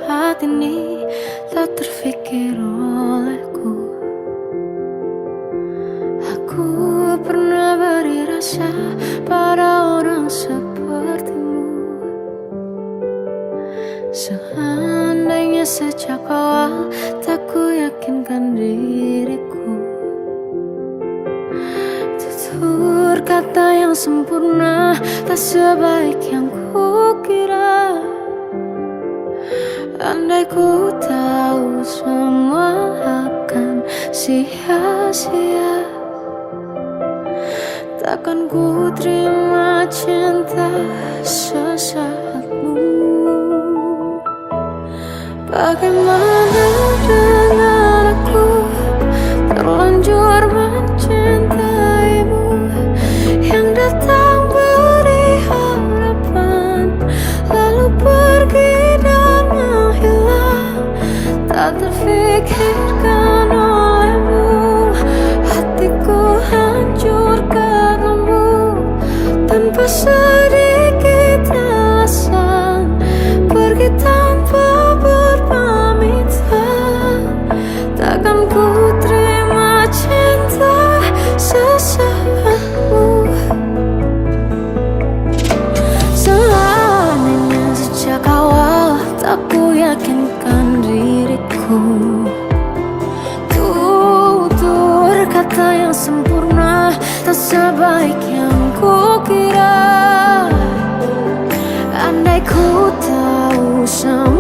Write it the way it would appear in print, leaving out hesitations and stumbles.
saat ini tak terfikir olehku. Aku pernah beri rasa pada orang sepertimu. Seandainya sejak awal tak ku yakinkan diriku, tutur kata yang sempurna tak sebaik yang kukira. Andai ku tahu semua akan sia-sia, takkan ku terima cinta sesaatmu. Bagaimana dengan aku terlanjur mencintaimu, yang datang beri harapan lalu pergi dan menghilang. Tak terfikirkan olehmu, hatiku hancur karenamu. Tanpa sedikit alasan pergi tanpa berpamitan, takkan ku terima cinta sesaatmu. Seandainya sejak awal tak ku yakinkan diriku, tutur kata yang sempurna tak sebaik yang kukira. Andai ku tahu semua